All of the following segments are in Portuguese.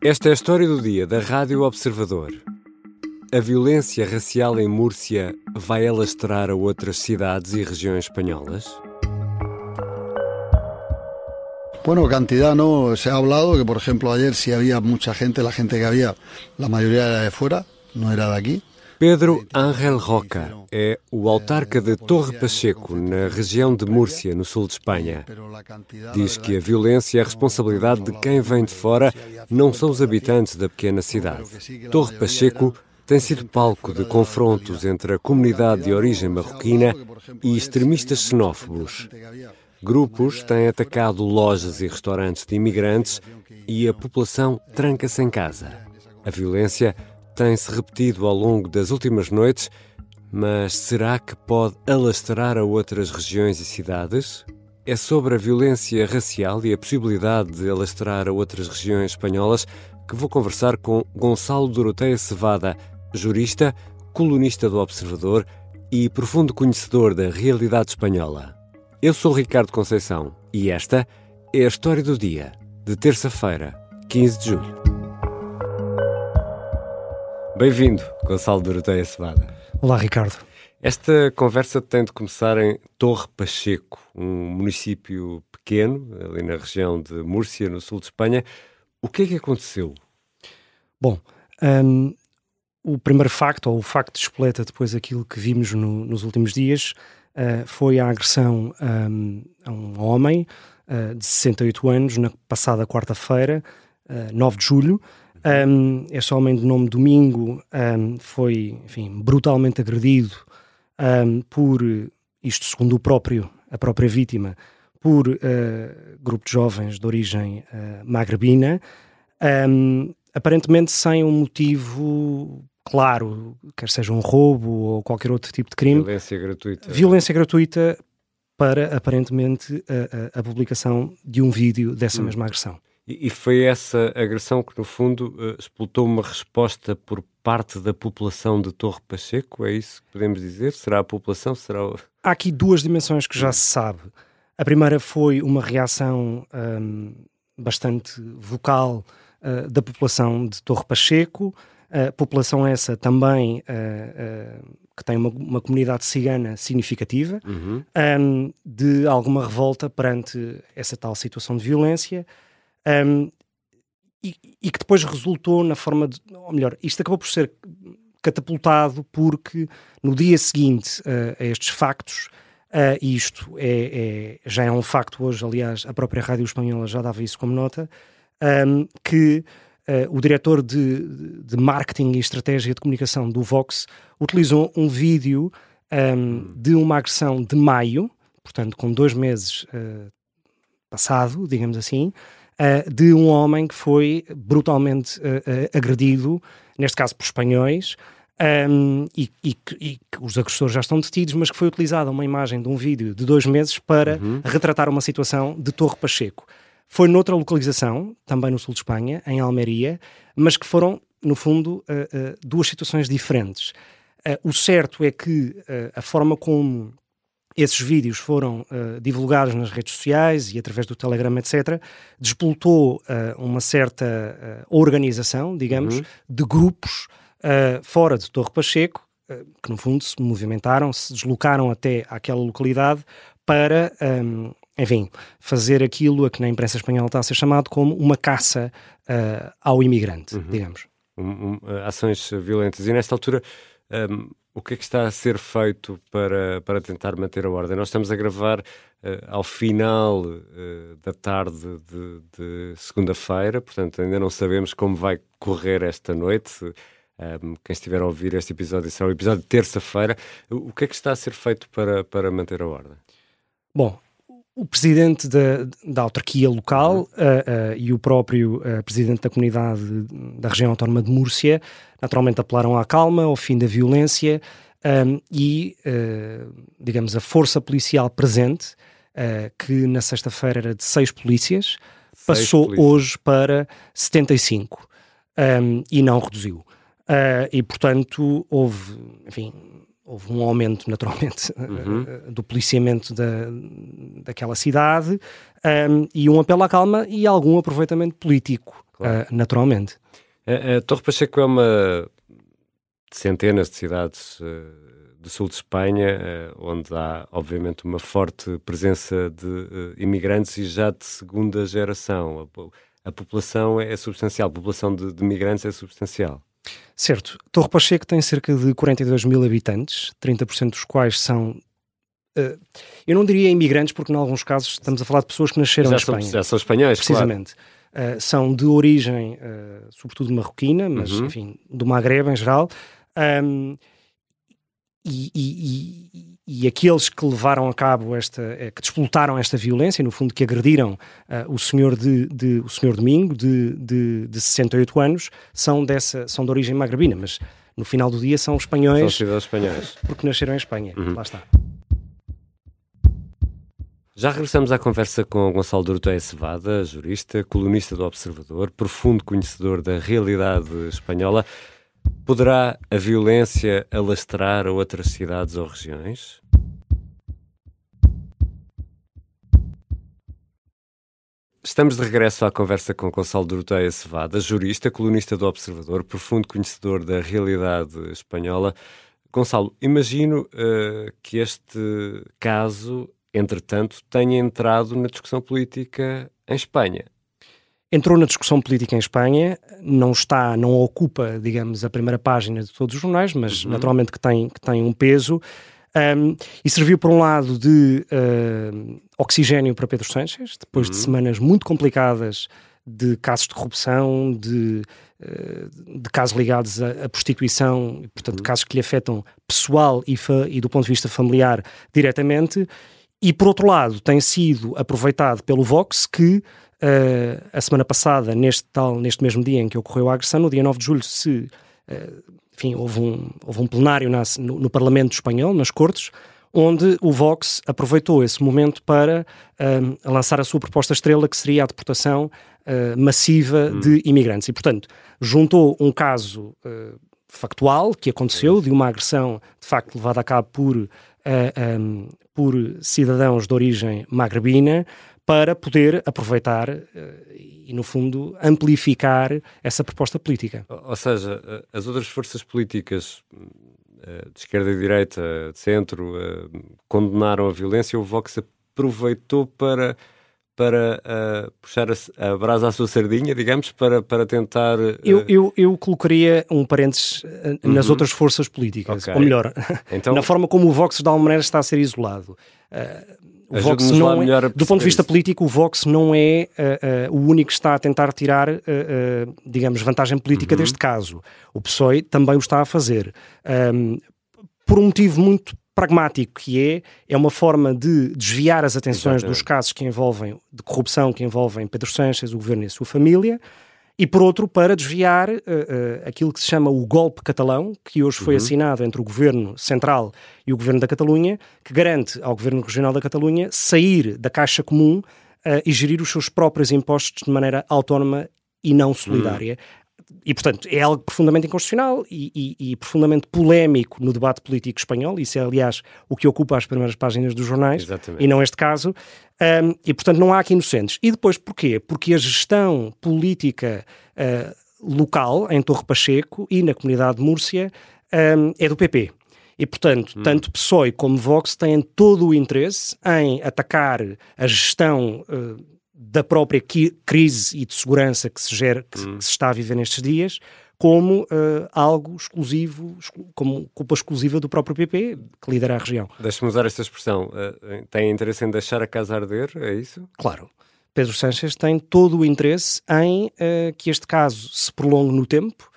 Esta é a história do dia da Rádio Observador. A violência racial em Múrcia vai alastrar a outras cidades e regiões espanholas? Bueno, cantidad no, se ha hablado que, por ejemplo, ayer sí había mucha gente, la gente que había, la mayoría era de fuera, no era de aquí. Pedro Ángel Roca é o autarca de Torre Pacheco, na região de Múrcia, no sul de Espanha. Diz que a violência é a responsabilidade de quem vem de fora, não são os habitantes da pequena cidade. Torre Pacheco tem sido palco de confrontos entre a comunidade de origem marroquina e extremistas xenófobos. Grupos têm atacado lojas e restaurantes de imigrantes e a população tranca-se em casa. A violência tem-se repetido ao longo das últimas noites, mas será que pode alastrar a outras regiões e cidades? É sobre a violência racial e a possibilidade de alastrar a outras regiões espanholas que vou conversar com Gonçalo Doroteia Cevada, jurista, colunista do Observador e profundo conhecedor da realidade espanhola. Eu sou Ricardo Conceição e esta é a história do dia, de terça-feira, 15 de julho. Bem-vindo, Gonçalo Doroteia Cevada. Olá, Ricardo. Esta conversa tem de começar em Torre Pacheco, um município pequeno, ali na região de Múrcia, no sul de Espanha. O que é que aconteceu? Bom, o primeiro facto, ou o facto que espoleta depois aquilo que vimos nos últimos dias, foi a agressão a um homem de 68 anos, na passada quarta-feira, 9 de julho. Este homem de nome Domingo foi, enfim, brutalmente agredido por, isto segundo a própria vítima, por grupo de jovens de origem magrebina, aparentemente sem um motivo claro, quer seja um roubo ou qualquer outro tipo de crime. Violência gratuita. Violência gratuita para, aparentemente, a publicação de um vídeo dessa mesma agressão. E foi essa agressão que, no fundo, explotou uma resposta por parte da população de Torre Pacheco? É isso que podemos dizer? Será a população? Há aqui duas dimensões que já se sabe. A primeira foi uma reação bastante vocal da população de Torre Pacheco, população essa também que tem uma comunidade cigana significativa, de alguma revolta perante essa tal situação de violência, e que depois resultou na forma de... Ou melhor, isto acabou por ser catapultado porque no dia seguinte a estes factos, e isto já é um facto hoje, aliás, a própria Rádio Espanhola já dava isso como nota, que o diretor de marketing e estratégia de comunicação do Vox utilizou um vídeo de uma agressão de maio, portanto com 2 meses passado, digamos assim, de um homem que foi brutalmente agredido, neste caso por espanhóis, e que os agressores já estão detidos, mas que foi utilizada uma imagem de um vídeo de 2 meses para retratar uma situação de Torre Pacheco. Foi noutra localização, também no sul de Espanha, em Almeria, mas que foram, no fundo, duas situações diferentes. O certo é que a forma como esses vídeos foram divulgados nas redes sociais e através do Telegram, etc., despoltou uma certa organização, digamos, de grupos fora de Torre Pacheco, que no fundo se movimentaram, se deslocaram até àquela localidade para, enfim, fazer aquilo a que na imprensa espanhola está a ser chamado como uma caça ao imigrante, digamos. Ações violentas. E nesta altura... o que é que está a ser feito para tentar manter a ordem? Nós estamos a gravar ao final da tarde de segunda-feira, portanto ainda não sabemos como vai correr esta noite. Quem estiver a ouvir este episódio será o episódio de terça-feira. O que é que está a ser feito para manter a ordem? Bom, o presidente da autarquia local e o próprio presidente da comunidade da região autónoma de Múrcia naturalmente apelaram à calma, ao fim da violência digamos, a força policial presente, que na sexta-feira era de 6 polícias, passou hoje para 75 e não reduziu. E, portanto, houve um aumento, naturalmente, do policiamento daquela cidade, e um apelo à calma e algum aproveitamento político, claro. Naturalmente. A Torre Pacheco é uma de centenas de cidades do sul de Espanha, onde há, obviamente, uma forte presença de imigrantes e já de segunda geração. A população é substancial, a população de migrantes é substancial. Certo. Torre Pacheco tem cerca de 42 mil habitantes, 30% dos quais são... eu não diria imigrantes, porque em alguns casos estamos a falar de pessoas que nasceram em Espanha. Já são espanhóis, precisamente. Claro. São de origem, sobretudo marroquina, mas, enfim, do Magreb em geral. E aqueles que levaram a cabo que despoletaram esta violência, no fundo que agrediram o senhor Domingo, de 68 anos, são de origem magrebina, mas no final do dia são espanhóis. São cidadãos espanhóis. Porque nasceram em Espanha, lá está. Já regressamos à conversa com Gonçalo de Urtubey Cevada, jurista, colunista do Observador, profundo conhecedor da realidade espanhola. Poderá a violência alastrar a outras cidades ou regiões? Estamos de regresso à conversa com Gonçalo de Urtubey Cevada, jurista, colunista do Observador, profundo conhecedor da realidade espanhola. Gonçalo, imagino que este caso, entretanto, tenha entrado na discussão política em Espanha. Entrou na discussão política em Espanha, não ocupa, digamos, a primeira página de todos os jornais, mas naturalmente que tem um peso, e serviu por um lado de oxigénio para Pedro Sánchez, depois de semanas muito complicadas de casos de corrupção, de casos ligados à prostituição, e, portanto, casos que lhe afetam pessoal e do ponto de vista familiar diretamente, e por outro lado tem sido aproveitado pelo Vox, que a semana passada, neste mesmo dia em que ocorreu a agressão, no dia 9 de julho, houve um plenário no Parlamento espanhol, nas Cortes, onde o Vox aproveitou esse momento para lançar a sua proposta estrela, que seria a deportação massiva de imigrantes. E, portanto, juntou um caso factual que aconteceu, de uma agressão, de facto, levada a cabo por cidadãos de origem magrebina, para poder aproveitar e, no fundo, amplificar essa proposta política. Ou seja, as outras forças políticas de esquerda e direita, de centro, condenaram a violência, o Vox aproveitou para puxar a brasa à sua sardinha, digamos, para tentar... Eu colocaria um parênteses nas outras forças políticas, ou melhor, então, na forma como o Vox, de alguma maneira, está a ser isolado. O Vox não é, do ponto de vista político, o Vox não é o único que está a tentar tirar, digamos, vantagem política deste caso. O PSOE também o está a fazer. Por um motivo muito pragmático, que é uma forma de desviar as atenções dos casos de corrupção que envolvem Pedro Sánchez, o governo e a sua família, e por outro, para desviar aquilo que se chama o golpe catalão, que hoje foi assinado entre o Governo Central e o Governo da Catalunha, que garante ao Governo Regional da Catalunha sair da Caixa Comum e gerir os seus próprios impostos de maneira autónoma e não solidária. E, portanto, é algo profundamente inconstitucional e profundamente polémico no debate político espanhol. Isso é, aliás, o que ocupa as primeiras páginas dos jornais. Exatamente. E não este caso. E, portanto, não há aqui inocentes. E depois, porquê? Porque a gestão política local, em Torre Pacheco e na comunidade de Múrcia, é do PP. E, portanto, tanto PSOE como Vox têm todo o interesse em atacar a gestão da própria crise e de segurança que se está a viver nestes dias, como algo exclusivo, como culpa exclusiva do próprio PP, que lidera a região. Deixa-me usar esta expressão. Tem interesse em deixar a casa arder, é isso? Claro. Pedro Sánchez tem todo o interesse em que este caso se prolongue no tempo,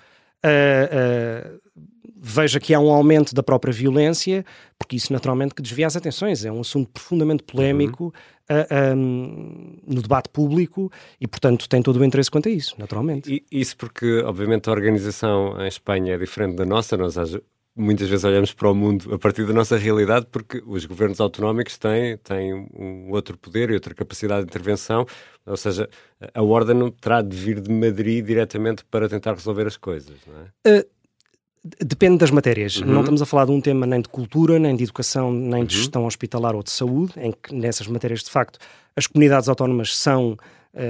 veja que há um aumento da própria violência, porque isso naturalmente que desvia as atenções. É um assunto profundamente polémico no debate público e, portanto, tem todo o interesse quanto a isso, naturalmente. E isso porque, obviamente, a organização em Espanha é diferente da nossa. Nós muitas vezes olhamos para o mundo a partir da nossa realidade, porque os governos autonómicos têm um outro poder e outra capacidade de intervenção. Ou seja, a ordem não terá de vir de Madrid diretamente para tentar resolver as coisas, não é? Depende das matérias. Não estamos a falar de um tema nem de cultura, nem de educação, nem de gestão hospitalar ou de saúde, em que nessas matérias, de facto, as comunidades autónomas são,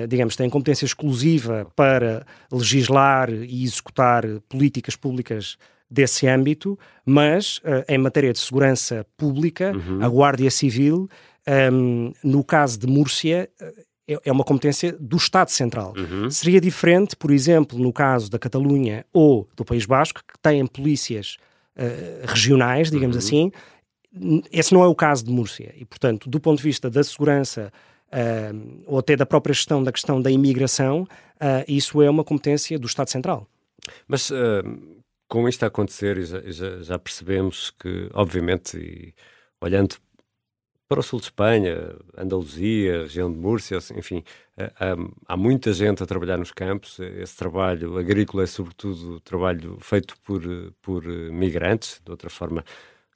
digamos, têm competência exclusiva para legislar e executar políticas públicas desse âmbito, mas em matéria de segurança pública, a Guardia Civil, no caso de Múrcia, é uma competência do Estado Central. Seria diferente, por exemplo, no caso da Catalunha ou do País Basco, que têm polícias regionais, digamos assim. Esse não é o caso de Múrcia. E, portanto, do ponto de vista da segurança ou até da própria gestão da questão da imigração, isso é uma competência do Estado Central. Mas com isto a acontecer, já percebemos que, obviamente, e olhando para o sul de Espanha, Andaluzia, região de Múrcia, enfim, há muita gente a trabalhar nos campos. Esse trabalho agrícola é sobretudo trabalho feito por migrantes. De outra forma,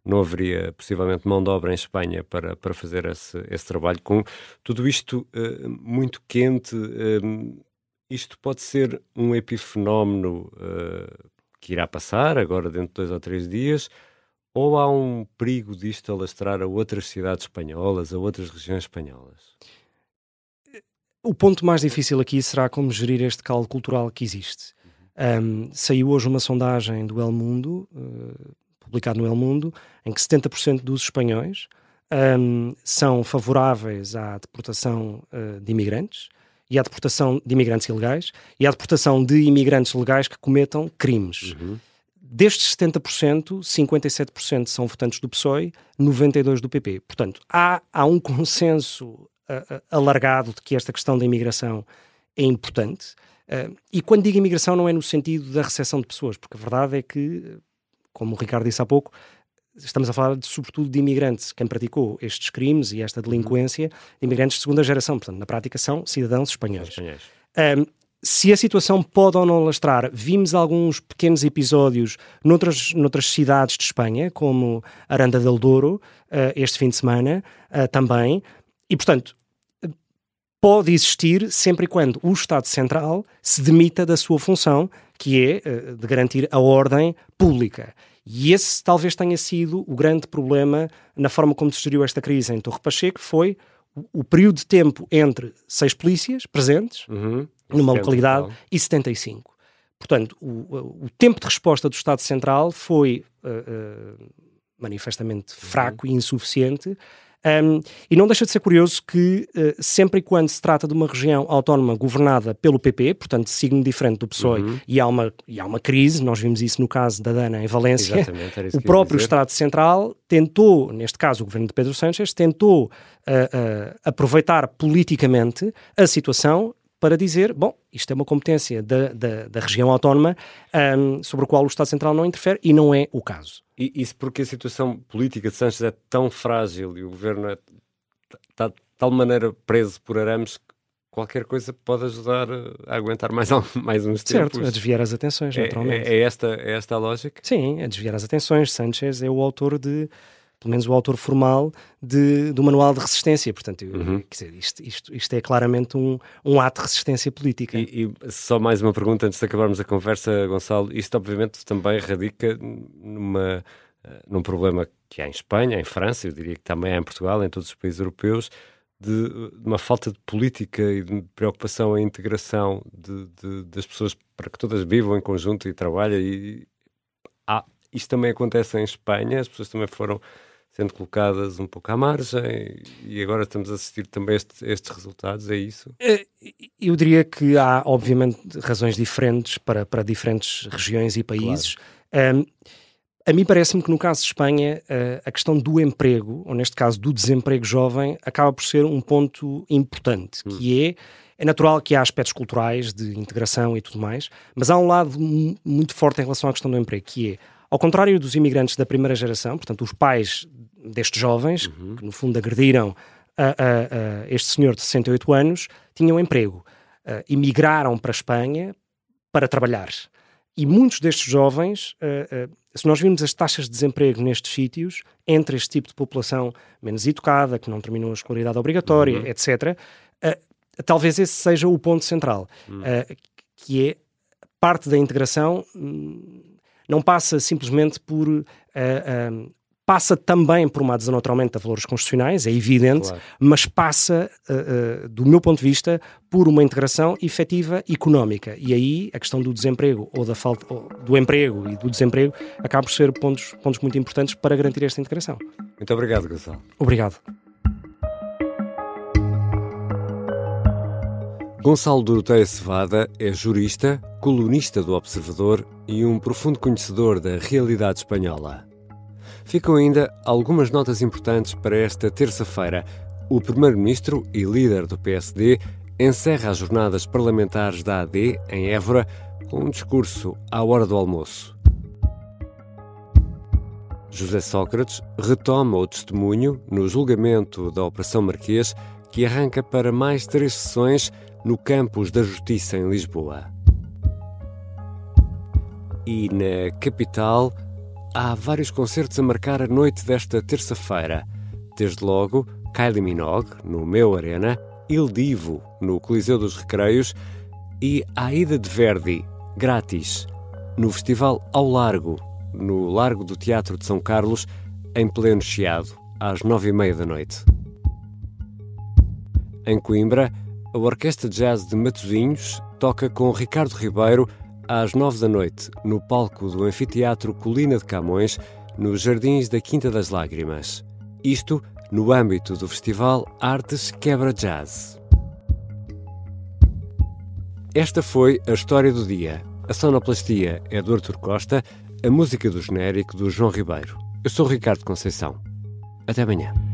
não haveria possivelmente mão de obra em Espanha para fazer esse trabalho. Com tudo isto muito quente, isto pode ser um epifenómeno que irá passar agora dentro de 2 ou 3 dias, ou há um perigo disto alastrar a outras cidades espanholas, a outras regiões espanholas? O ponto mais difícil aqui será como gerir este caldo cultural que existe. Saiu hoje uma sondagem do El Mundo, publicado no El Mundo, em que 70% dos espanhóis são favoráveis à deportação de imigrantes, e à deportação de imigrantes ilegais, e à deportação de imigrantes legais que cometam crimes. Destes 70%, 57% são votantes do PSOE, 92% do PP. Portanto, há um consenso alargado de que esta questão da imigração é importante. E quando digo imigração não é no sentido da recepção de pessoas, porque a verdade é que, como o Ricardo disse há pouco, estamos a falar sobretudo de imigrantes. Quem praticou estes crimes e esta delinquência, imigrantes de segunda geração. Portanto, na prática são cidadãos espanhóis. Se a situação pode ou não alastrar, vimos alguns pequenos episódios noutras cidades de Espanha, como Aranda del Douro, este fim de semana, também. E, portanto, pode existir sempre e quando o Estado Central se demita da sua função, que é de garantir a ordem pública. E esse talvez tenha sido o grande problema na forma como se geriu esta crise em Torre Pacheco, foi o período de tempo entre 6 polícias presentes numa localidade e 75. Portanto, o tempo de resposta do Estado Central foi manifestamente fraco e insuficiente. E não deixa de ser curioso que, sempre e quando se trata de uma região autónoma governada pelo PP, portanto, signo diferente do PSOE, e há uma crise, nós vimos isso no caso da Dana em Valência, o próprio Estado Central tentou, neste caso o governo de Pedro Sánchez, tentou aproveitar politicamente a situação para dizer, bom, isto é uma competência da região autónoma sobre a qual o Estado Central não interfere, e não é o caso. E isso porque a situação política de Sánchez é tão frágil e o governo está de tal maneira preso por arames que qualquer coisa pode ajudar a aguentar mais uns tempos. Certo, a desviar as atenções, naturalmente. É esta a lógica? Sim, a desviar as atenções. Sánchez é o autor pelo menos o autor formal do Manual de Resistência. Portanto, quer dizer, isto é claramente um ato de resistência política. E só mais uma pergunta antes de acabarmos a conversa, Gonçalo. Isto obviamente também radica num problema que há em Espanha, em França, eu diria que também há em Portugal, em todos os países europeus, de uma falta de política e de preocupação em integração das pessoas para que todas vivam em conjunto e trabalhem. Isto também acontece em Espanha, as pessoas também foram sendo colocadas um pouco à margem e agora estamos a assistir também a estes resultados, é isso? Eu diria que há, obviamente, razões diferentes para diferentes regiões e países. Claro. A mim parece-me que no caso de Espanha, a questão do emprego, ou neste caso do desemprego jovem, acaba por ser um ponto importante, que é natural que há aspectos culturais de integração e tudo mais, mas há um lado muito forte em relação à questão do emprego, que é, ao contrário dos imigrantes da primeira geração, portanto os pais destes jovens, que no fundo agrediram este senhor de 68 anos, tinham emprego. Emigraram para a Espanha para trabalhar. E muitos destes jovens, se nós virmos as taxas de desemprego nestes sítios, entre este tipo de população menos educada, que não terminou a escolaridade obrigatória, etc., talvez esse seja o ponto central, que é parte da integração não passa simplesmente por... passa também por uma adesão naturalmente a valores constitucionais, é evidente, claro. Mas passa, do meu ponto de vista, por uma integração efetiva económica. E aí a questão do desemprego, ou da falta do emprego e do desemprego, acaba por ser pontos muito importantes para garantir esta integração. Muito obrigado, Gonçalo. Obrigado. Gonçalo Doroteia Cevada é jurista, colunista do Observador e um profundo conhecedor da realidade espanhola. Ficam ainda algumas notas importantes para esta terça-feira. O primeiro-ministro e líder do PSD encerra as jornadas parlamentares da AD em Évora com um discurso à hora do almoço. José Sócrates retoma o testemunho no julgamento da Operação Marquês, que arranca para mais 3 sessões no Campus da Justiça em Lisboa. E na capital há vários concertos a marcar a noite desta terça-feira. Desde logo, Kylie Minogue, no Meu Arena, Il Divo, no Coliseu dos Recreios e Aida de Verdi, grátis, no Festival Ao Largo, no Largo do Teatro de São Carlos, em pleno Chiado, às 9h30 da noite. Em Coimbra, a Orquestra de Jazz de Matosinhos toca com Ricardo Ribeiro às 9 da noite, no palco do Anfiteatro Colina de Camões, nos Jardins da Quinta das Lágrimas. Isto no âmbito do Festival Artes Quebra Jazz. Esta foi a história do dia. A sonoplastia é do Artur Costa, a música do genérico do João Ribeiro. Eu sou Ricardo Conceição. Até amanhã.